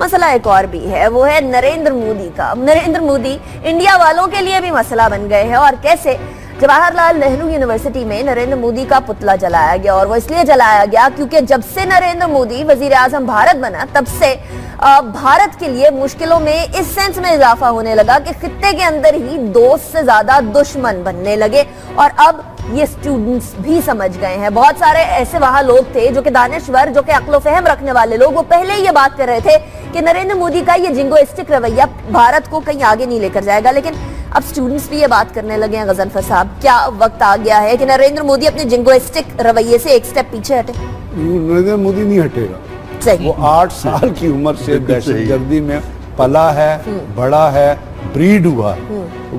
मसला एक और भी है, वो है नरेंद्र मोदी का। नरेंद्र मोदी इंडिया वालों के लिए भी मसला बन गए हैं। और कैसे? जवाहरलाल नेहरू यूनिवर्सिटी में नरेंद्र मोदी का पुतला जलाया गया, और वो इसलिए जलाया गया क्योंकि जब से नरेंद्र मोदी वजीर आजम भारत बना, तब से भारत के लिए मुश्किलों में इस सेंस में इजाफा होने लगा कि खित्ते के अंदर ही दोस्त से ज्यादा दुश्मन बनने लगे। और अब ये स्टूडेंट्स भी समझ गए हैं। बहुत सारे ऐसे वहां लोग थे जो कि दानिश्वर, जो कि अक्ल फहम रखने वाले लोग, वो पहले ही ये बात कर रहे थे कि नरेंद्र मोदी का ये जिंगोइस्टिक रवैया भारत को कहीं आगे नहीं लेकर जाएगा। लेकिन अब स्टूडेंट्स भी ये बात करने लगे हैं। गजनफर साहब, क्या वक्त आ गया है कि नरेंद्र मोदी अपने जिंगोइस्टिक रवैये से एक स्टेप पीछे हटे? नरेंद्र मोदी नहीं हटेगा। वो 8 साल की उम्र से दहशतगर्दी में पला है, बड़ा है, ब्रीड हुआ।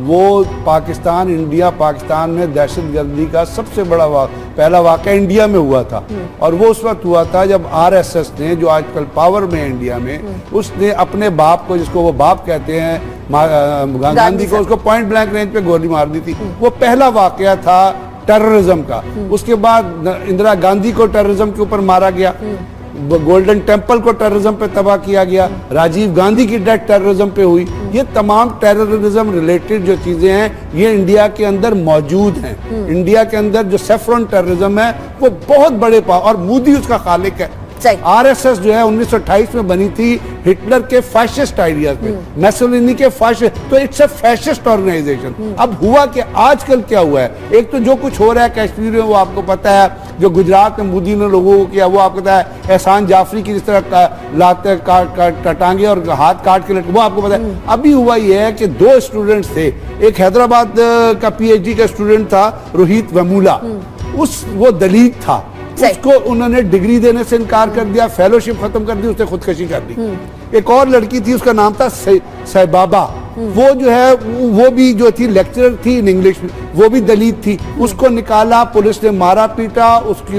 वो पाकिस्तान, इंडिया पाकिस्तान में दहशतगर्दी का सबसे बड़ा पहला वाक़या इंडिया में हुआ था। और वो उस वक्त हुआ था जब आरएसएस ने, जो आजकल पावर में है इंडिया में, उसने अपने बाप को, जिसको वो बाप कहते हैं, गांधी को, उसको पॉइंट ब्लैंक रेंज पे गोली मार दी थी। वो पहला वाक़या था टेररिज्म का। उसके बाद इंदिरा गांधी को टेररिज्म के ऊपर मारा गया, गोल्डन टेम्पल को टेररिज्म पे तबाह किया गया, राजीव गांधी की डेथ टेररिज्म पे हुई। ये तमाम टेररिज्म रिलेटेड जो चीजें हैं ये इंडिया के अंदर मौजूद हैं। इंडिया के अंदर जो सेफ्रॉन टेररिज्म है वो बहुत बड़े और मोदी उसका खालिक है। आरएसएस जो है 1928 में बनी थी हिटलर के फैशिस्ट आइडियाज पे, मैसोलिनी के फैशिस्ट, तो इट्स अ फैशिस्ट ऑर्गेनाइजेशन। अब हुआ कि आजकल क्या हुआ है, एक तो जो कुछ हो रहा है कश्मीर में वो आपको पता है, जो गुजरात में मोदी ने लोगों को किया वो आपको पता है, एहसान जाफरी की जिस तरह लाते टांगे और हाथ काट के लटके, वो आपको पता है। अभी हुआ ये है कि 2 स्टूडेंट्स थे, एक हैदराबाद का पीएचडी का स्टूडेंट था रोहित वेमुला, वो दलित था, उसको उन्होंने डिग्री देने से इनकार कर दिया, फेलोशिप खत्म कर दी, उसने खुदकुशी कर दी। एक और लड़की थी, उसका नाम था सहबाबा, वो जो है वो भी जो थी लेक्चरर थी इन इंग्लिश में, वो भी दलित थी, उसको निकाला, पुलिस ने मारा पीटा,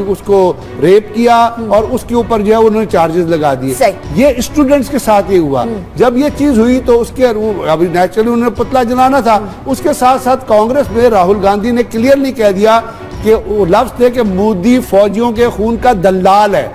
उसको रेप किया और उसके ऊपर जो है उन्होंने चार्जेस लगा दिए। ये स्टूडेंट्स के साथ ये हुआ। जब ये चीज हुई तो उसके अभी नेचुरली उन्होंने पुतला जलाना था। उसके साथ साथ कांग्रेस में राहुल गांधी ने क्लियरली कह दिया कि वो लफ्ज थे कि मोदी फौजियों के खून का दलाल है,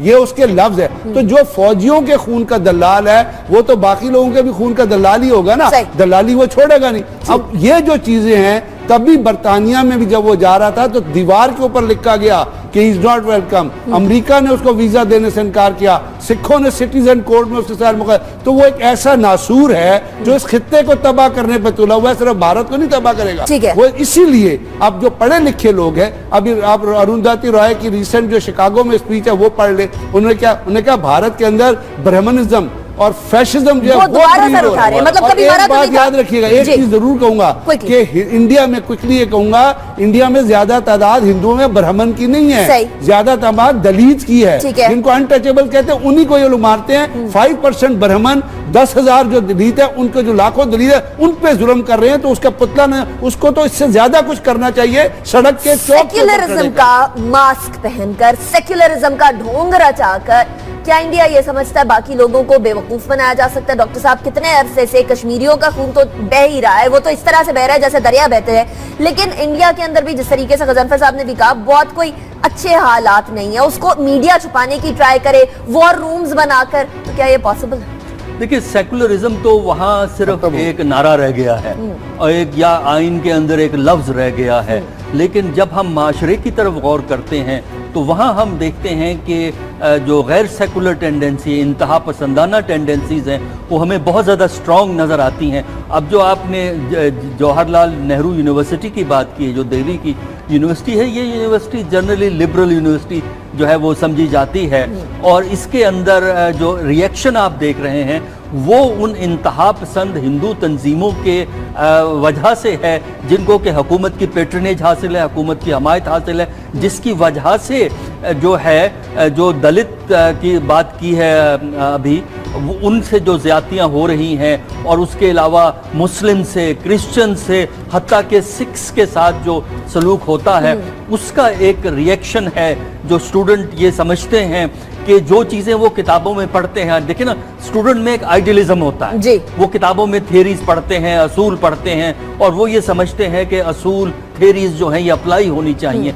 ये उसके लफ्ज है। तो जो फौजियों के खून का दलाल है वो तो बाकी लोगों के भी खून का दलाल ही होगा ना, दलाली वो छोड़ेगा नहीं। अब ये जो चीजें हैं, तभी बरतानिया में भी जब वो जा रहा था तो दीवार के ऊपर लिखा गया कि इज नॉट वेलकम। अमेरिका ने उसको वीजा देने से इनकार किया, सिखों ने सिटीजन कोर्ट में उसके साथ मुकदमा। तो वो एक ऐसा नासूर है जो इस खित्ते को तबाह करने पर तुला हुआ है, सिर्फ भारत को नहीं तबाह करेगा। वो इसीलिए अब जो पढ़े लिखे लोग हैं, अभी आप अरुंधति रॉय की रिसेंट जो शिकागो में स्पीच है वो पढ़ ले। उन्होंने कहा भारत के अंदर ब्राह्मणिज्म और फैशिज्म जो है वो उठा रहे हैं। मतलब कभी एक बात याद रखिएगा, एक चीज जरूर कहूंगा कि इंडिया में क्विकली ये कहूंगा, इंडिया में ज्यादा तादाद हिंदुओं में ब्राह्मण की नहीं है, ज्यादा तादाद दलित की है, जिनको अनटचेबल कहते हैं, उन्हीं को ये लोग मारते हैं। 5% ब्राह्मण, 10,000 जो दलित है, उनको जो लाखों दलित है उन पे जुल्म कर रहे हैं। तो उसका पुतला ने उसको तो इससे ज्यादा कुछ करना चाहिए, सड़क के चौक। सेक्युलरिज्म का मास्क पहनकर, सेक्युलरिज्म का ढोंग रचाकर क्या इंडिया ये समझता है बाकी लोगों को बेवकूफ बनाया जा सकता है? डॉक्टर साहब, कितने अरसे से कश्मीरियों का खून तो बह ही रहा है, वो तो इस तरह से बह रहा है जैसे दरिया बहते हैं। लेकिन इंडिया के अंदर भी जिस तरीके से गजनफर साहब ने भी कहा, बहुत कोई अच्छे हालात नहीं है, उसको मीडिया छुपाने की ट्राई करे, वॉर रूम्स बनाकर, तो क्या ये पॉसिबल है? देखिए, सेकुलरिज्म तो वहाँ सिर्फ एक नारा रह गया है और एक या आइन के अंदर एक लफ्ज रह गया है। लेकिन जब हम माशरे की तरफ गौर करते हैं तो वहाँ हम देखते हैं कि जो गैर सेकुलर टेंडेंसी, इंतहा पसंदाना टेंडेंसीज हैं, वो हमें बहुत ज़्यादा स्ट्रॉन्ग नज़र आती हैं। अब जो आपने जवाहरलाल नेहरू यूनिवर्सिटी की बात की है, जो दिल्ली की यूनिवर्सिटी है, ये यूनिवर्सिटी जनरली लिबरल यूनिवर्सिटी जो है वो समझी जाती है। और इसके अंदर जो रिएक्शन आप देख रहे हैं वो उन इंतहा पसंद हिंदू तंजीमों के वजह से है, जिनको कि हुकूमत की पेट्रनेज हासिल है, हुकूमत की हमायत हासिल है, जिसकी वजह से जो है, जो दलित की बात की है अभी, उनसे जो ज़्यादतियाँ हो रही हैं, और उसके अलावा मुस्लिम से, क्रिश्चियन से, हत्ता के सिख्स के साथ जो सलूक होता है, उसका एक रिएक्शन है। जो स्टूडेंट ये समझते हैं कि जो चीज़ें वो किताबों में पढ़ते हैं, देखिए ना, स्टूडेंट में एक आइडियलिज्म होता है, वो किताबों में थियरीज पढ़ते हैं, असूल पढ़ते हैं, और वो ये समझते हैं कि असूल थेरीज जो हैं ये अप्लाई होनी चाहिए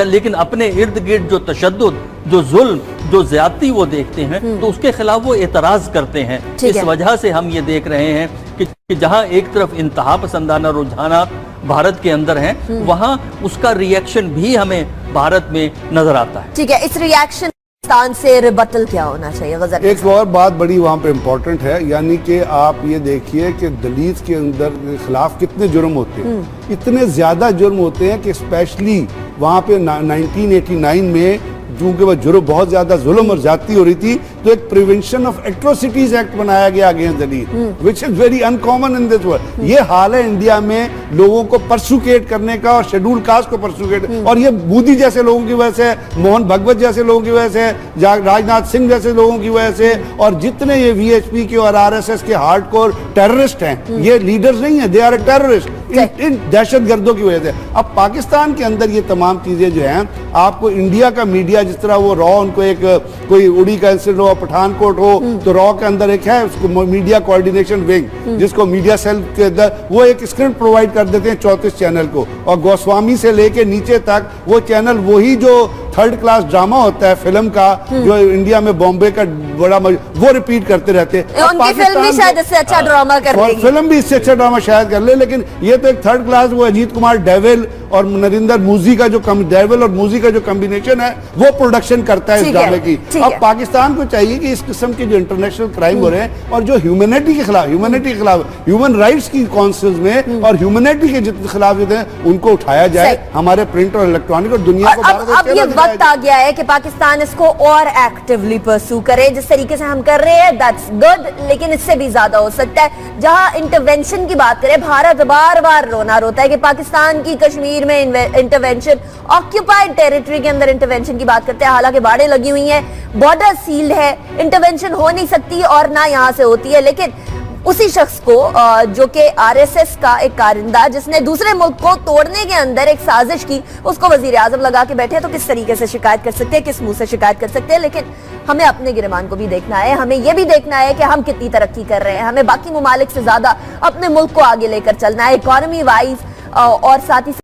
लेकिन अपने इर्द गिर्द जो तशद्दुद, जो जुल्म, जो ज्यादती वो देखते हैं तो उसके खिलाफ वो एतराज करते हैं। इस वजह से हम ये देख रहे हैं कि जहां एक तरफ इंतहा पसंदाना रुझानात भारत के अंदर हैं, वहां उसका रिएक्शन भी हमें भारत में नजर आता है। ठीक है, इस रिएक्शन से रिबटल क्या होना चाहिए? गजर एक और बात बड़ी वहाँ पे इम्पोर्टेंट है, यानी कि आप ये देखिए कि दलित के अंदर खिलाफ कितने जुर्म होते हैं, इतने ज्यादा जुर्म होते हैं कि स्पेशली वहाँ पे 1989 में चूंकि वह जुर्म बहुत ज्यादा जुल्म और ज्यादती हो रही थी, तो एक प्रिवेंशन ऑफ एट्रोसिटीज एक्ट बनाया गया against Dalit, which is very uncommon in this world. ये हाल है इंडिया में लोगों को परसुकेट करने का और शेड्यूल कास्ट को परसुकेट, और ये मोदी जैसे लोगों की वजह से, मोहन भगवत जैसे लोगों की वजह से, राजनाथ सिंह जैसे लोगों की वजह से, और जितने ये वीएचपी के और आरएसएस के हार्डकोर टेररिस्ट हैं, ये लीडर्स नहीं है, दे आर टेररिस्ट, इन दहशतगर्दों की वजह से। अब पाकिस्तान के अंदर ये तमाम चीजें जो हैं, आपको इंडिया का मीडिया जिस तरह वो रॉ, उनको एक कोई उड़ी का इंसिडेंट हो, पठानकोट हो, तो रॉ के अंदर एक है उसको मीडिया कोऑर्डिनेशन विंग, जिसको मीडिया सेल के अंदर वो एक स्क्रिप्ट प्रोवाइड कर देते हैं 34 चैनल को, और गोस्वामी से लेके नीचे तक वो चैनल वही जो थर्ड क्लास ड्रामा होता है फिल्म का, जो इंडिया में बॉम्बे का बड़ा वो रिपीट करते रहते हैं। उनकी फिल्म भी शायद इससे अच्छा ड्रामा कर लेगी, फिल्म भी इससे अच्छा ड्रामा शायद कर ले, लेकिन ये तो एक थर्ड क्लास, वो अजीत कुमार डेविल और नरेंद्र मूजी का जो डेविल और मूजी का जो कॉम्बिनेशन है वो प्रोडक्शन करता है इस ड्रामे की। अब पाकिस्तान को चाहिए कि इस किस्म के जो इंटरनेशनल क्राइम हो रहे हैं और जो ह्यूमैनिटी के खिलाफ, ह्यूमन राइट्स की काउंसिल्स में और ह्यूमैनिटी के जितने खिलाफ जो हैं उनको उठाया जाए, हमारे प्रिंट और इलेक्ट्रॉनिक और दुनिया को। अब ये वक्त आ गया है कि पाकिस्तान इसको और एक्टिवली परस्यू करे, जिस तरीके से हम कर रहे हैं दैट्स गुड, लेकिन इससे भी ज्यादा हो सकता है। जहां इंटरवेंशन की बात करें, भारत बार बार रोना रोता है कि पाकिस्तान की कश्मीर में इंटरवेंशन, ऑक्यूपाइड टेरिटरी के अंदर इंटरवेंशन की बात करते हैं, हालांकि बाड़े लगी हुई हैं, बॉर्डर सील्ड है, इंटरवेंशन हो नहीं सकती और ना यहां से होती है। लेकिन उसी शख्स को जो कि आरएसएस का एक कारिंदा, जिसने दूसरे मुल्क को तोड़ने के अंदर एक साजिश की, उसको वजीर आजम लगा के बैठे, तो किस तरीके से शिकायत कर सकते हैं, किस मुंह से शिकायत कर सकते हैं? लेकिन हमें अपने गिरमान को भी देखना है, हमें यह भी देखना है कि हम कितनी तरक्की कर रहे हैं, हमें बाकी मुमालिक से ज्यादा अपने मुल्क को आगे लेकर चलना है, इकोनॉमी वाइज और साथ ही